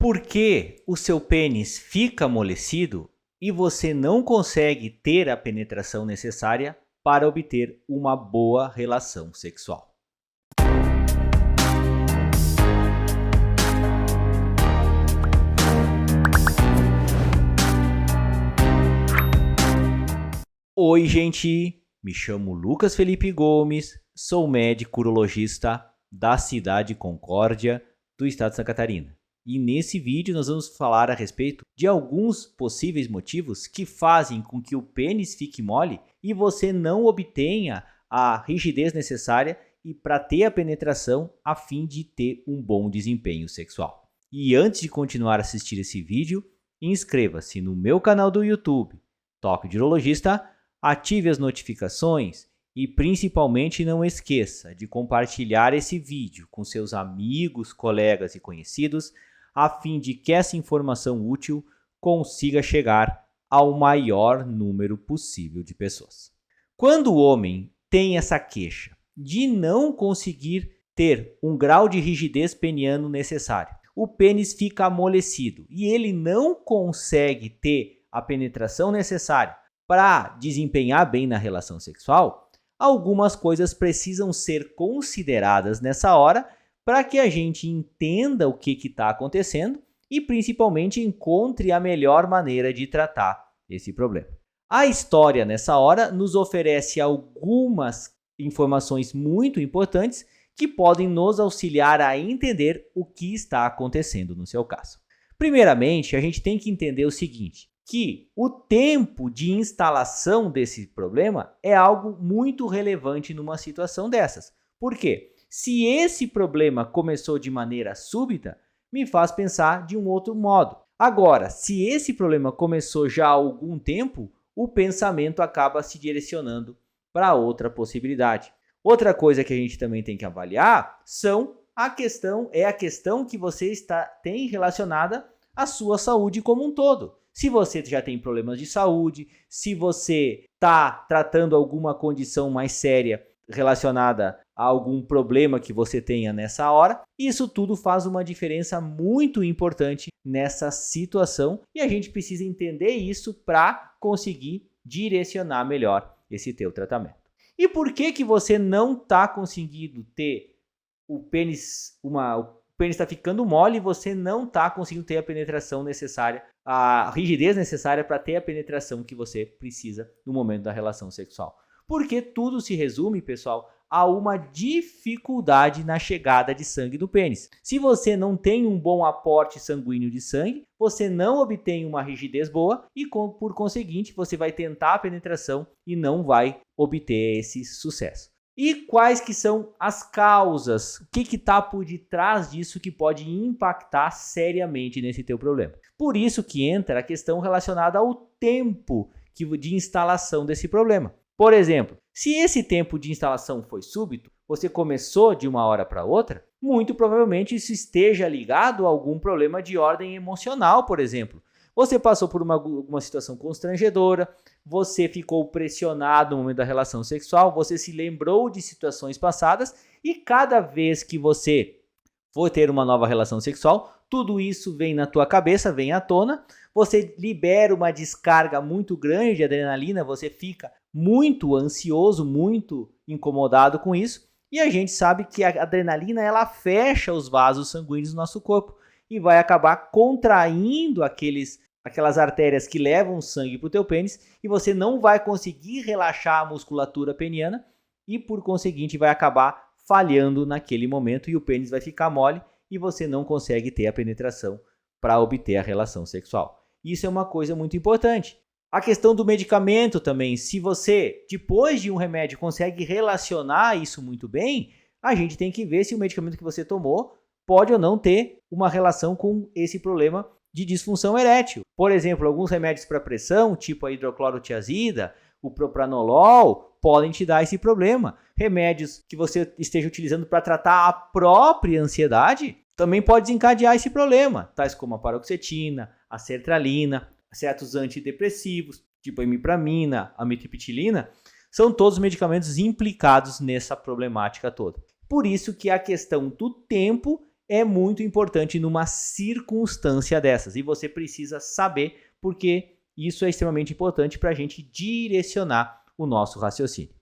Por que o seu pênis fica amolecido e você não consegue ter a penetração necessária para obter uma boa relação sexual? Oi, gente! Me chamo Lucas Felipe Gomes, sou médico urologista da cidade de Concórdia, do estado de Santa Catarina. E nesse vídeo nós vamos falar a respeito de alguns possíveis motivos que fazem com que o pênis fique mole e você não obtenha a rigidez necessária e para ter a penetração a fim de ter um bom desempenho sexual. E antes de continuar a assistir esse vídeo, inscreva-se no meu canal do YouTube, Toque de Urologista, ative as notificações e principalmente não esqueça de compartilhar esse vídeo com seus amigos, colegas e conhecidos, a fim de que essa informação útil consiga chegar ao maior número possível de pessoas. Quando o homem tem essa queixa de não conseguir ter um grau de rigidez peniano necessário, o pênis fica amolecido e ele não consegue ter a penetração necessária para desempenhar bem na relação sexual, algumas coisas precisam ser consideradas nessa hora para que a gente entenda o que está acontecendo e principalmente encontre a melhor maneira de tratar esse problema. A história nessa hora nos oferece algumas informações muito importantes que podem nos auxiliar a entender o que está acontecendo no seu caso. Primeiramente, a gente tem que entender o seguinte, que o tempo de instalação desse problema é algo muito relevante numa situação dessas. Por quê? Se esse problema começou de maneira súbita, me faz pensar de um outro modo. Agora, se esse problema começou já há algum tempo, o pensamento acaba se direcionando para outra possibilidade. Outra coisa que a gente também tem que avaliar é a questão que você tem relacionada à sua saúde como um todo. Se você já tem problemas de saúde, se você está tratando alguma condição mais séria relacionada a algum problema que você tenha nessa hora, isso tudo faz uma diferença muito importante nessa situação e a gente precisa entender isso para conseguir direcionar melhor esse teu tratamento. E por que você não está conseguindo ter o pênis está ficando mole e você não está conseguindo ter a penetração necessária, a rigidez necessária para ter a penetração que você precisa no momento da relação sexual? Porque tudo se resume, pessoal, a uma dificuldade na chegada de sangue do pênis. Se você não tem um bom aporte sanguíneo de sangue, você não obtém uma rigidez boa e, por conseguinte, você vai tentar a penetração e não vai obter esse sucesso. E quais que são as causas? O que está por detrás disso que pode impactar seriamente nesse teu problema? Por isso que entra a questão relacionada ao tempo de instalação desse problema. Por exemplo, se esse tempo de instalação foi súbito, você começou de uma hora para outra, muito provavelmente isso esteja ligado a algum problema de ordem emocional, por exemplo. Você passou por uma situação constrangedora, você ficou pressionado no momento da relação sexual, você se lembrou de situações passadas e cada vez que você for ter uma nova relação sexual, tudo isso vem na tua cabeça, vem à tona, você libera uma descarga muito grande de adrenalina, você fica muito ansioso, muito incomodado com isso e a gente sabe que a adrenalina ela fecha os vasos sanguíneos do nosso corpo e vai acabar contraindo aquelas artérias que levam sangue para o teu pênis e você não vai conseguir relaxar a musculatura peniana e, por conseguinte, vai acabar falhando naquele momento e o pênis vai ficar mole e você não consegue ter a penetração para obter a relação sexual. Isso é uma coisa muito importante. A questão do medicamento também, se você, depois de um remédio, consegue relacionar isso muito bem, a gente tem que ver se o medicamento que você tomou pode ou não ter uma relação com esse problema de disfunção erétil. Por exemplo, alguns remédios para pressão, tipo a hidroclorotiazida, o propranolol, podem te dar esse problema. Remédios que você esteja utilizando para tratar a própria ansiedade também pode desencadear esse problema, tais como a paroxetina, a sertralina, certos antidepressivos, tipo a imipramina, a amitriptilina, são todos medicamentos implicados nessa problemática toda. Por isso que a questão do tempo é muito importante numa circunstância dessas. E você precisa saber, porque isso é extremamente importante para a gente direcionar o nosso raciocínio.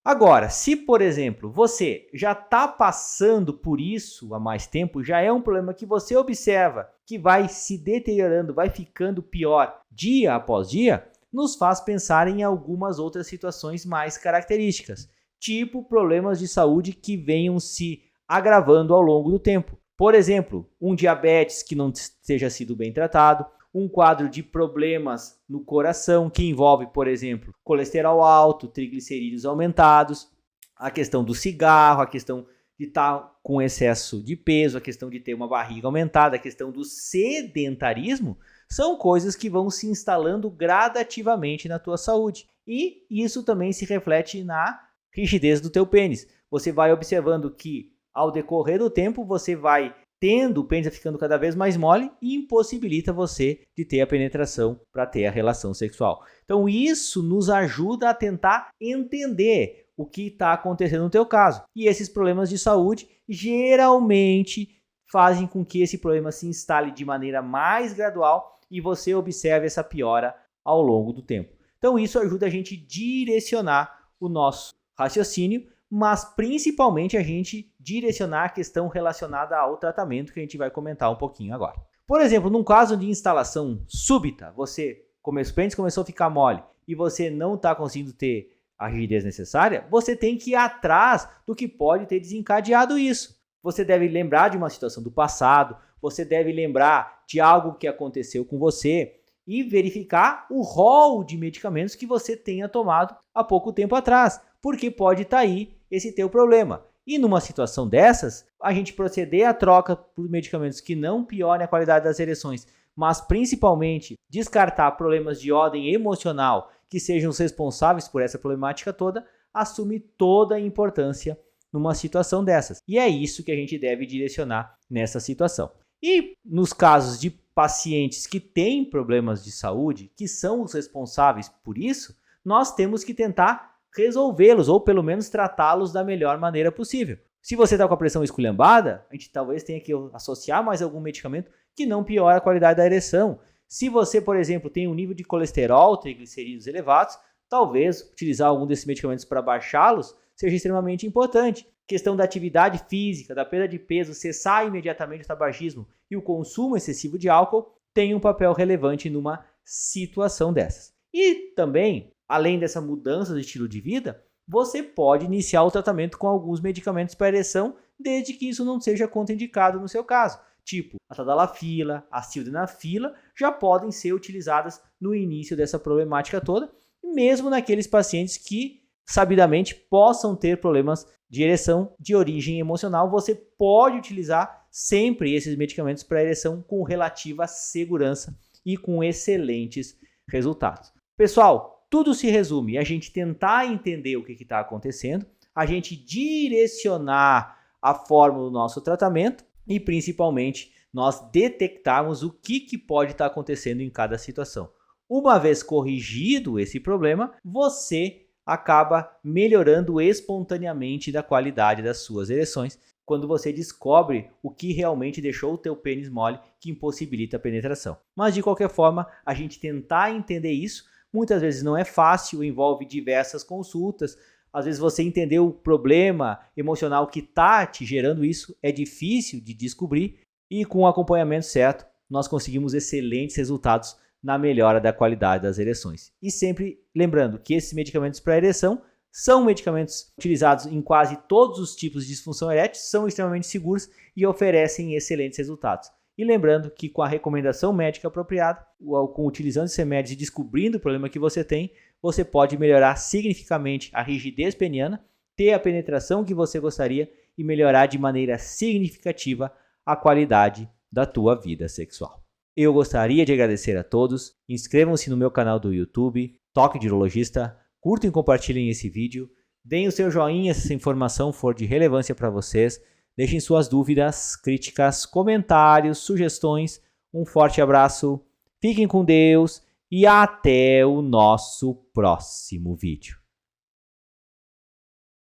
Agora, se, por exemplo, você já está passando por isso há mais tempo, já é um problema que você observa que vai se deteriorando, vai ficando pior dia após dia, nos faz pensar em algumas outras situações mais características, tipo problemas de saúde que venham se agravando ao longo do tempo. Por exemplo, um diabetes que não esteja sido bem tratado, um quadro de problemas no coração que envolve, por exemplo, colesterol alto, triglicerídeos aumentados, a questão do cigarro, a questão de estar com excesso de peso, a questão de ter uma barriga aumentada, a questão do sedentarismo, são coisas que vão se instalando gradativamente na tua saúde. E isso também se reflete na rigidez do teu pênis. Você vai observando que ao decorrer do tempo você vai tendo o pênis ficando cada vez mais mole e impossibilita você de ter a penetração para ter a relação sexual. Então isso nos ajuda a tentar entender o que está acontecendo no teu caso. E esses problemas de saúde geralmente fazem com que esse problema se instale de maneira mais gradual e você observe essa piora ao longo do tempo. Então isso ajuda a gente a direcionar o nosso raciocínio, mas principalmente a gente direcionar a questão relacionada ao tratamento que a gente vai comentar um pouquinho agora. Por exemplo, num caso de instalação súbita, o pênis começou a ficar mole e você não está conseguindo ter a rigidez necessária, você tem que ir atrás do que pode ter desencadeado isso. Você deve lembrar de uma situação do passado, você deve lembrar de algo que aconteceu com você e verificar o rol de medicamentos que você tenha tomado há pouco tempo atrás, porque pode estar aí esse teu problema. E numa situação dessas, a gente proceder à troca por medicamentos que não piorem a qualidade das ereções, mas principalmente descartar problemas de ordem emocional que sejam os responsáveis por essa problemática toda, assume toda a importância numa situação dessas. E é isso que a gente deve direcionar nessa situação. E nos casos de pacientes que têm problemas de saúde, que são os responsáveis por isso, nós temos que tentar resolvê-los ou pelo menos tratá-los da melhor maneira possível. Se você está com a pressão esculhambada, a gente talvez tenha que associar mais algum medicamento que não piora a qualidade da ereção. Se você, por exemplo, tem um nível de colesterol, triglicerídeos elevados, talvez utilizar algum desses medicamentos para baixá-los seja extremamente importante. Questão da atividade física, da perda de peso, cessar imediatamente o tabagismo e o consumo excessivo de álcool tem um papel relevante numa situação dessas. E também, além dessa mudança de estilo de vida, você pode iniciar o tratamento com alguns medicamentos para ereção, desde que isso não seja contraindicado no seu caso. Tipo, a tadalafila, a sildenafila, já podem ser utilizadas no início dessa problemática toda, mesmo naqueles pacientes que, sabidamente, possam ter problemas de ereção de origem emocional, você pode utilizar sempre esses medicamentos para ereção com relativa segurança e com excelentes resultados. Pessoal, tudo se resume a gente tentar entender o que está acontecendo, a gente direcionar a forma do nosso tratamento e, principalmente, nós detectarmos o que pode estar acontecendo em cada situação. Uma vez corrigido esse problema, você acaba melhorando espontaneamente da qualidade das suas ereções quando você descobre o que realmente deixou o teu pênis mole que impossibilita a penetração. Mas de qualquer forma, a gente tentar entender isso, muitas vezes não é fácil, envolve diversas consultas, às vezes você entender o problema emocional que está te gerando isso é difícil de descobrir e com o acompanhamento certo nós conseguimos excelentes resultados na melhora da qualidade das ereções. E sempre lembrando que esses medicamentos para ereção são medicamentos utilizados em quase todos os tipos de disfunção erétil, são extremamente seguros e oferecem excelentes resultados. E lembrando que com a recomendação médica apropriada, com utilizando esses remédios e descobrindo o problema que você tem, você pode melhorar significativamente a rigidez peniana, ter a penetração que você gostaria e melhorar de maneira significativa a qualidade da tua vida sexual. Eu gostaria de agradecer a todos, inscrevam-se no meu canal do YouTube, Toque de Urologista, curtam e compartilhem esse vídeo, deem o seu joinha se essa informação for de relevância para vocês, deixem suas dúvidas, críticas, comentários, sugestões, um forte abraço, fiquem com Deus e até o nosso próximo vídeo.